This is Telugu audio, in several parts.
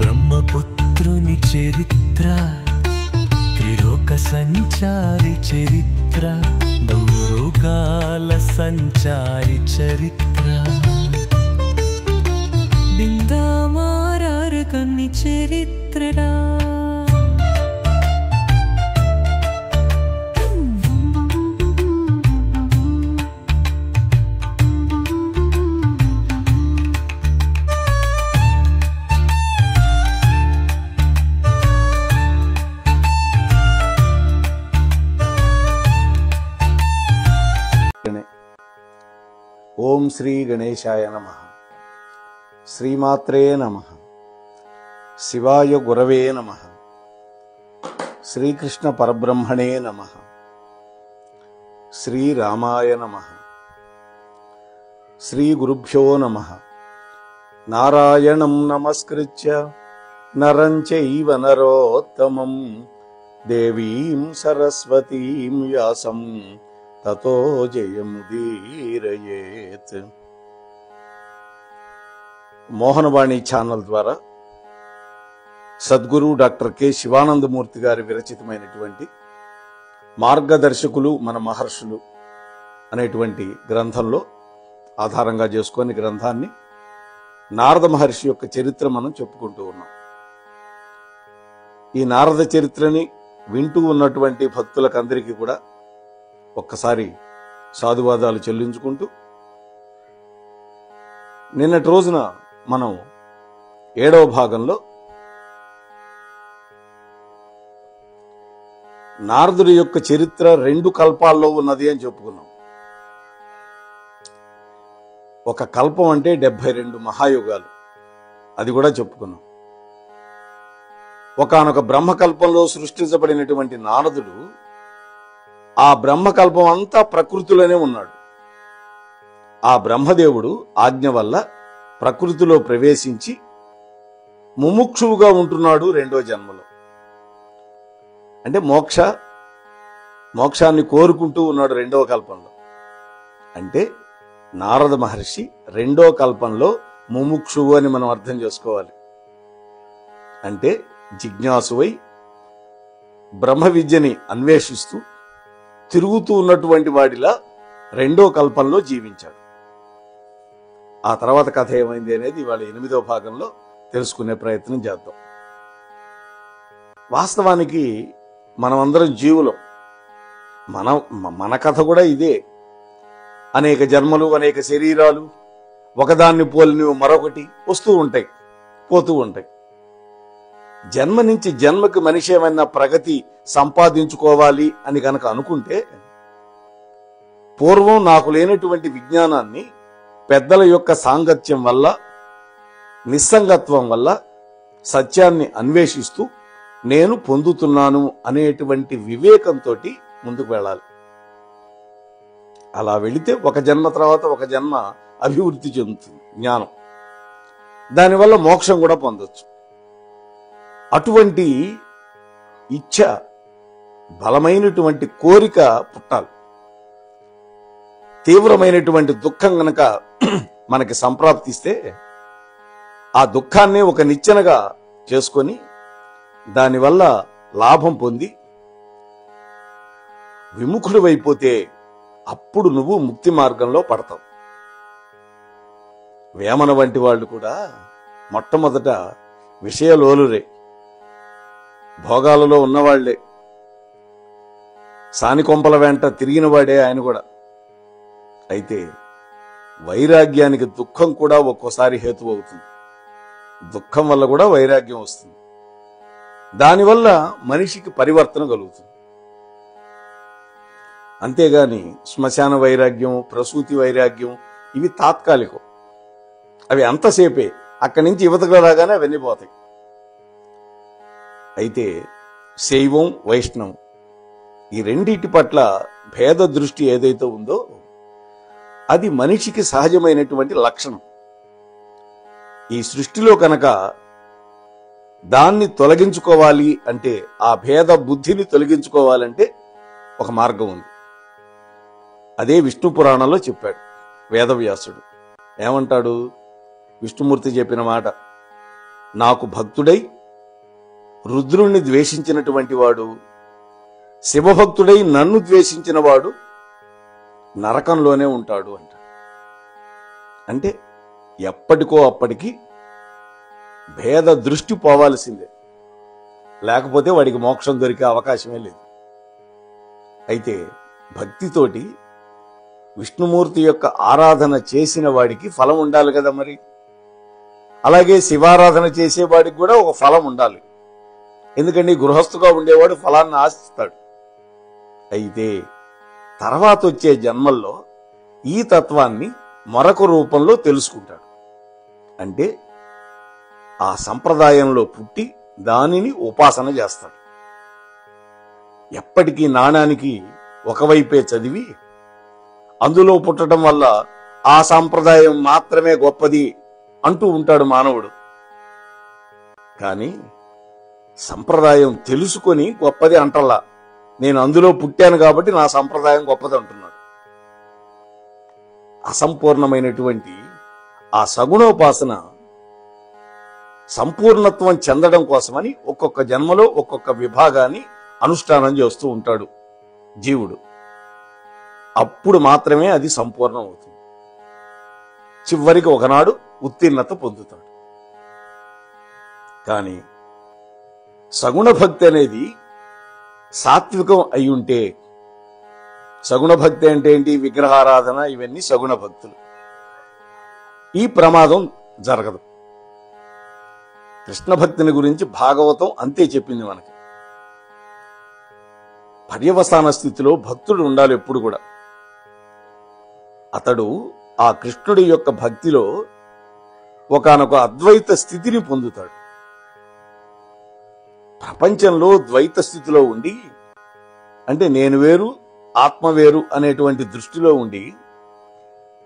బ్రహ్మపుత్రుని చరిత్ర, త్రిలోక సంచారి చరిత్ర, భూలోకాల సంచారి చరిత్ర, బిందామారారు కన్ని చరిత్రడా. ఓం శ్రీ గణేశాయ నమః. శ్రీమాత్రే నమః. శివాయ గురవే నమః. శ్రీకృష్ణ పరబ్రహ్మణే నమః. శ్రీరామాయ నమః. శ్రీ గురుభ్యో నమః. నారాయణం నమస్కృత్య నరం చైవ నరోత్తమం దేవీం సరస్వతీం వ్యాసం తతో జయముదీరయేత్. మోహనవాణి ఛానల్ ద్వారా సద్గురు డాక్టర్ కె శివానందమూర్తి గారి విరచితమైనటువంటి మార్గదర్శకులు మన మహర్షులు అనేటువంటి గ్రంథంలో ఆధారంగా చేసుకొని గ్రంథాన్ని నారద మహర్షి యొక్క చరిత్ర మనం చెప్పుకుంటూ ఉన్నాం. ఈ నారద చరిత్రని వింటూ ఉన్నటువంటి భక్తులకందరికీ కూడా ఒక్కసారి సాధువాదాలు చెల్లించుకుంటూ, నిన్నటి రోజున మనం 7వ భాగంలో నారదుడి యొక్క చరిత్ర 2 కల్పాల్లో ఉన్నది అని చెప్పుకున్నాం. ఒక కల్పం అంటే 72 మహాయుగాలు, అది కూడా చెప్పుకున్నాం. ఒకానొక బ్రహ్మకల్పంలో సృష్టించబడినటువంటి నారదుడు ఆ బ్రహ్మకల్పం అంతా ప్రకృతిలోనే ఉన్నాడు. ఆ బ్రహ్మదేవుడు ఆజ్ఞ వల్ల ప్రకృతిలో ప్రవేశించి ముముక్షువుగా ఉంటున్నాడు 2వ జన్మలో. అంటే మోక్షాన్ని కోరుకుంటూ ఉన్నాడు 2వ కల్పంలో. అంటే నారద మహర్షి 2వ కల్పంలో ముముక్షువు అని మనం అర్థం చేసుకోవాలి. అంటే జిజ్ఞాసువై బ్రహ్మ విద్యని అన్వేషిస్తూ తిరుగుతూ ఉన్నటువంటి వాడిలా 2వ కల్పంలో జీవించాడు. ఆ తర్వాత కథ ఏమైంది అనేది ఇవాళ 8వ భాగంలో తెలుసుకునే ప్రయత్నం చేద్దాం. వాస్తవానికి మనమందరం జీవులం. మన కథ కూడా ఇదే. అనేక జన్మలు, అనేక శరీరాలు, ఒకదాన్ని పోలినవి మరొకటి వస్తూ ఉంటాయి, పోతూ ఉంటాయి. జన్మ నుంచి జన్మకి మనిషి ఏమైనా ప్రగతి సంపాదించుకోవాలి అని కనుక అనుకుంటే, పూర్వం నాకు లేనటువంటి విజ్ఞానాన్ని పెద్దల యొక్క సాంగత్యం వల్ల, నిస్సంగత్వం వల్ల సత్యాన్ని అన్వేషిస్తూ నేను పొందుతున్నాను అనేటువంటి వివేకంతో ముందుకు వెళ్ళాలి. అలా వెళితే ఒక జన్మ తర్వాత ఒక జన్మ అభివృద్ధి చెందుతుంది జ్ఞానం. దానివల్ల మోక్షం కూడా పొందొచ్చు. అటువంటి ఇచ్ఛ, బలమైనటువంటి కోరిక పుట్టాలి. తీవ్రమైనటువంటి దుఃఖం గనక మనకి సంప్రాప్తిస్తే ఆ దుఃఖాన్ని ఒక నిచ్చెనగా చేసుకొని దానివల్ల లాభం పొంది విముఖుడు అయిపోతే అప్పుడు నువ్వు ముక్తి మార్గంలో పడతావు. వేమన వంటి వాళ్ళు కూడా మొట్టమొదట విషయలోలురే, భోగాలలో ఉన్నవాళ్లే, సానికొంపల వెంట తిరిగిన వాడే ఆయన కూడా. అయితే వైరాగ్యానికి దుఃఖం కూడా ఒక్కోసారి హేతు అవుతుంది. దుఃఖం వల్ల కూడా వైరాగ్యం వస్తుంది. దానివల్ల మనిషికి పరివర్తన కలుగుతుంది. అంతేగాని శ్మశాన వైరాగ్యం, ప్రసూతి వైరాగ్యం ఇవి తాత్కాలికం. అవి అంతసేపే, అక్కడి నుంచి యువతగా రాగానే అవన్నీ పోతాయి. అయితే శైవం, వైష్ణవం ఈ రెండింటి పట్ల భేద దృష్టి ఏదైతే ఉందో అది మనిషికి సహజమైనటువంటి లక్షణం. ఈ సృష్టిలో కనుక దాన్ని తొలగించుకోవాలి అంటే, ఆ భేద బుద్ధిని తొలగించుకోవాలంటే ఒక మార్గం ఉంది. అదే విష్ణు పురాణంలో చెప్పాడు వేదవ్యాసుడు. ఏమంటాడు? విష్ణుమూర్తి చెప్పిన మాట, నాకు భక్తుడై రుద్రుణ్ణి ద్వేషించినటువంటి వాడు, శివభక్తుడై నన్ను ద్వేషించిన వాడు నరకంలోనే ఉంటాడు అంట. అంటే ఎప్పటికో అప్పటికి భేద దృష్టి పోవాల్సిందే, లేకపోతే వాడికి మోక్షం దొరికే అవకాశమే లేదు. అయితే భక్తితోటి విష్ణుమూర్తి యొక్క ఆరాధన చేసిన వాడికి ఫలం ఉండాలి కదా మరి. అలాగే శివారాధన చేసేవాడికి కూడా ఒక ఫలం ఉండాలి. ఎందుకంటే గృహస్థుగా ఉండేవాడు ఫలాన్ని ఆశిస్తాడు. అయితే తర్వాత వచ్చే జన్మల్లో ఈ తత్వాన్ని మరొక రూపంలో తెలుసుకుంటాడు. అంటే ఆ సంప్రదాయంలో పుట్టి దానిని ఉపాసన చేస్తాడు. ఎప్పటికీ నాణానికి ఒకవైపే చదివి అందులో పుట్టడం వల్ల ఆ సంప్రదాయం మాత్రమే గొప్పది అంటూ ఉంటాడు మానవుడు. కానీ సంప్రదాయం తెలుసుకొని గొప్పది అంటల్లా. నేను అందులో పుట్టాను కాబట్టి నా సంప్రదాయం గొప్పది అంటున్నాడు. అసంపూర్ణమైనటువంటి ఆ సగుణోపాసన సంపూర్ణత్వం చెందడం కోసమని ఒక్కొక్క జన్మలో ఒక్కొక్క విభాగాన్ని అనుష్ఠానం చేస్తూ ఉంటాడు జీవుడు. అప్పుడు మాత్రమే అది సంపూర్ణం అవుతుంది. చివరికి ఒకనాడు ఉత్తీర్ణత పొందుతాడు. కానీ సగుణ భక్తి అనేది సాత్వికం అయి ఉంటే, సగుణ భక్తి అంటే ఏంటి? విగ్రహారాధన, ఇవన్నీ సగుణ భక్తులు. ఈ ప్రమాదం జరగదు. కృష్ణ భక్తిని గురించి భాగవతం అంతే చెప్పింది మనకి. పర్యవసాన స్థితిలో భక్తుడు ఉండాలి ఎప్పుడు కూడా. అతడు ఆ కృష్ణుడి యొక్క భక్తిలో ఒకానొక అద్వైత స్థితిని పొందుతాడు. ప్రపంచంలో ద్వైత స్థితిలో ఉండి, అంటే నేను వేరు ఆత్మ వేరు అనేటువంటి దృష్టిలో ఉండి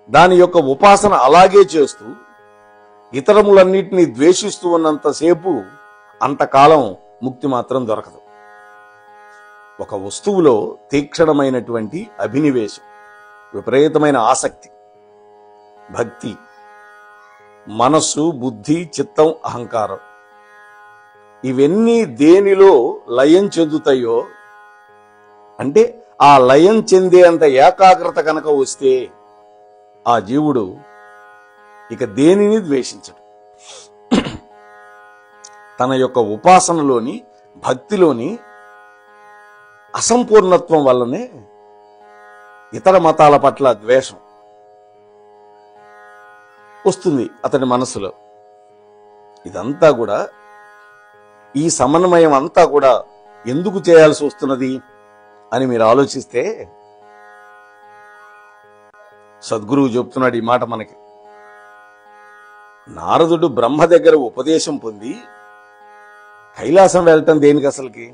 దాని యొక్క ఉపాసన అలాగే చేస్తూ ఇతరములన్నిటినీ ద్వేషిస్తూ ఉన్నంతసేపు అంతకాలం ముక్తి మాత్రం దొరకదు. ఒక వస్తువులో తీక్షణమైనటువంటి అభినివేశం, విపరీతమైన ఆసక్తి, భక్తి, మనస్సు, బుద్ధి, చిత్తం, అహంకారం, ఇవన్నీ దేనిలో లయం చెందుతాయో, అంటే ఆ లయం చెందేంత ఏకాగ్రత కనుక వస్తే ఆ జీవుడు ఇక దేనిని ద్వేషించడు. తన యొక్క ఉపాసనలోని భక్తిలోని అసంపూర్ణత్వం వల్లనే ఇతర మతాల పట్ల ద్వేషం వస్తుంది అతని మనసులో. ఇదంతా కూడా, ఈ సమన్వయం అంతా కూడా ఎందుకు చేయాల్సి వస్తున్నది అని మీరు ఆలోచిస్తే సద్గురువు చెప్తున్నాడు ఈ మాట మనకి. నారదుడు బ్రహ్మ దగ్గర ఉపదేశం పొంది కైలాసం వెళ్ళటం దేనికి అసలుకి?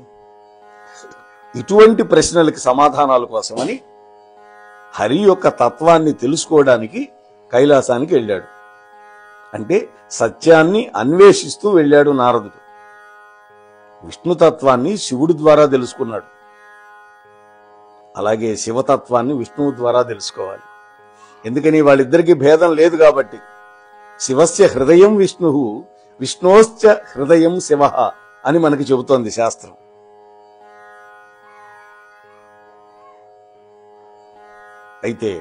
ఇటువంటి ప్రశ్నలకి సమాధానాల కోసమని హరి యొక్క తత్వాన్ని తెలుసుకోవడానికి కైలాసానికి వెళ్ళాడు. అంటే సత్యాన్ని అన్వేషిస్తూ వెళ్ళాడు నారదుడు. విష్ణుతత్వాన్ని శివుడి ద్వారా తెలుసుకున్నాడు. అలాగే శివతత్వాన్ని విష్ణువు ద్వారా తెలుసుకోవాలి. ఎందుకని వాళ్ళిద్దరికీ భేదం లేదు కాబట్టి. శివస్య హృదయం విష్ణు, విష్ణోశ్చ హృదయం శివ అని మనకి చెబుతోంది శాస్త్రం. అయితే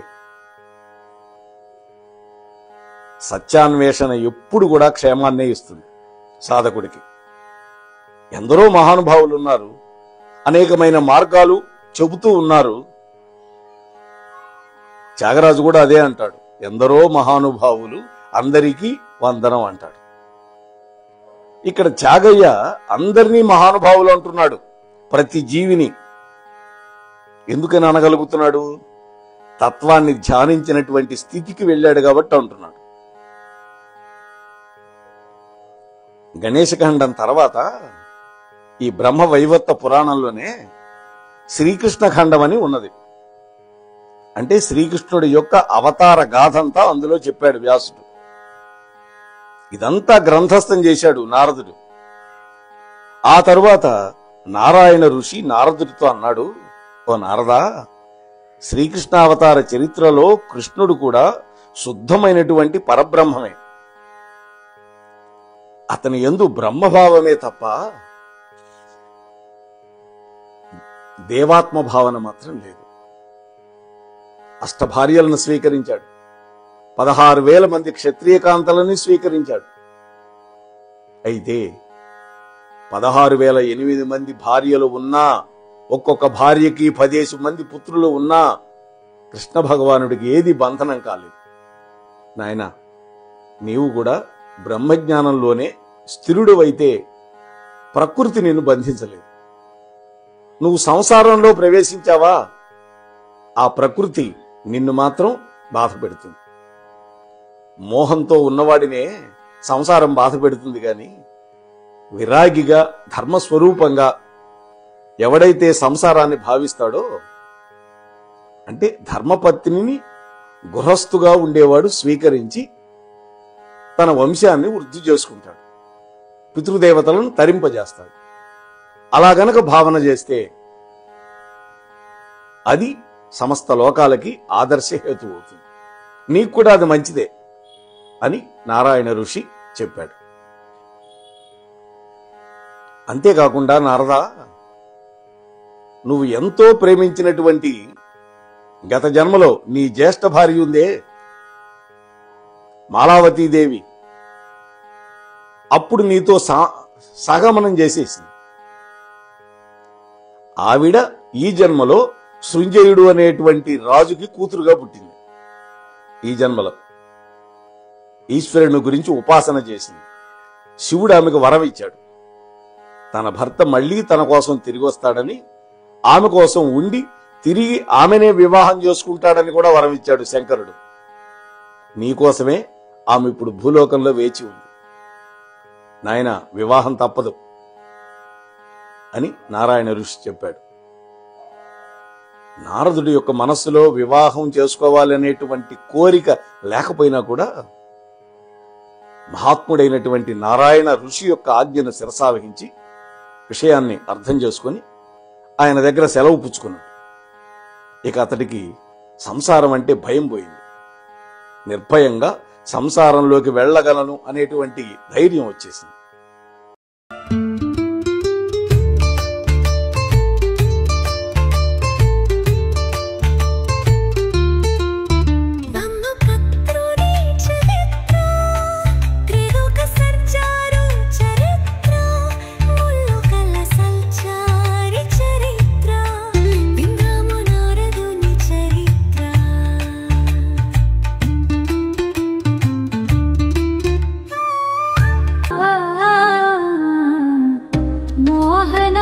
సత్యాన్వేషణ ఎప్పుడు కూడా క్షేమాన్నే ఇస్తుంది సాధకుడికి. ఎందరో మహానుభావులు ఉన్నారు, అనేకమైన మార్గాలు చెబుతూ ఉన్నారు. త్యాగరాజు కూడా అదే అంటాడు, ఎందరో మహానుభావులు అందరికీ వందనం అంటాడు. ఇక్కడ త్యాగయ్య అందరినీ మహానుభావులు అంటున్నాడు, ప్రతి జీవిని. ఎందుకని అనగలుగుతున్నాడు? తత్వాన్ని ధ్యానించినటువంటి స్థితికి వెళ్ళాడు కాబట్టి అంటున్నాడు. గణేశఖండం తర్వాత ఈ బ్రహ్మ వైవర్త పురాణంలోనే శ్రీకృష్ణ ఖండం అని ఉన్నది. అంటే శ్రీకృష్ణుడి యొక్క అవతార గాథంతా అందులో చెప్పాడు వ్యాసుడు. ఇదంతా గ్రంథస్థం చేశాడు నారదుడు. ఆ తరువాత నారాయణ ఋషి నారదుడితో అన్నాడు, ఓ నారదా, శ్రీకృష్ణావతార చరిత్రలో కృష్ణుడు కూడా శుద్ధమైనటువంటి పరబ్రహ్మమే. అతని యందు బ్రహ్మభావమే తప్ప దేవాత్మ భావన మాత్రం లేదు. అష్టభార్యలను స్వీకరించాడు. 16,000 మంది క్షత్రియకాంతలని స్వీకరించాడు. అయితే 16,008 మంది భార్యలు ఉన్నా, ఒక్కొక్క భార్యకి 10 మంది పుత్రులు ఉన్నా కృష్ణ భగవానుడికి ఏది బంధనం కాలేదు. నాయనా, నీవు కూడా బ్రహ్మజ్ఞానంలోనే స్థిరుడువైతే ప్రకృతి నిన్ను బంధించలేదు. నువ్వు సంసారంలో ప్రవేశించావా, ఆ ప్రకృతి నిన్ను మాత్రం బాధ పెడుతుంది. మోహంతో ఉన్నవాడినే సంసారం బాధ పెడుతుంది గాని విరాగిగా ధర్మస్వరూపంగా ఎవడైతే సంసారాన్ని భావిస్తాడో, అంటే ధర్మపత్నిని గృహస్థుగా ఉండేవాడు స్వీకరించి తన వంశాన్ని వృద్ధి చేసుకుంటాడు, పితృదేవతలను తరింపజేస్తాడు. అలా గనక భావన చేస్తే అది సమస్త లోకాలకి ఆదర్శ హేతు అవుతుంది. నీకు కూడా అది మంచిదే అని నారాయణ ఋషి చెప్పాడు. అంతేకాకుండా, నారదా, నువ్వు ఎంతో ప్రేమించినటువంటి గత జన్మలో నీ జ్యేష్ఠ భార్య ఉందే మాలావతీదేవి, అప్పుడు నీతో సహగమనం చేసేసింది. ఆవిడ ఈ జన్మలో సృంజయుడు అనేటువంటి రాజుకి కూతురుగా పుట్టింది. ఈ జన్మలో ఈశ్వరుని గురించి ఉపాసన చేసింది. శివుడు ఆమెకు వరం ఇచ్చాడు. తన భర్త మళ్లీ తన కోసం తిరిగి వస్తాడని, ఆమె కోసం ఉండి తిరిగి ఆమెనే వివాహం చేసుకుంటాడని కూడా వరం ఇచ్చాడు శంకరుడు. నీకోసమే ఆమె ఇప్పుడు భూలోకంలో వేచి ఉంది. నాయన, వివాహం తప్పదు అని నారాయణ ఋషి చెప్పాడు. నారదుడి యొక్క మనస్సులో వివాహం చేసుకోవాలనేటువంటి కోరిక లేకపోయినా కూడా మహాత్ముడైనటువంటి నారాయణ ఋషి యొక్క ఆజ్ఞను శిరసావహించి విషయాన్ని అర్థం చేసుకుని ఆయన దగ్గర సెలవు పుచ్చుకున్నాడు. ఇక అతడికి సంసారం అంటే భయం పోయింది. నిర్భయంగా సంసారంలోకి వెళ్ళగలను అనేటువంటి ధైర్యం వచ్చేసింది. మోహన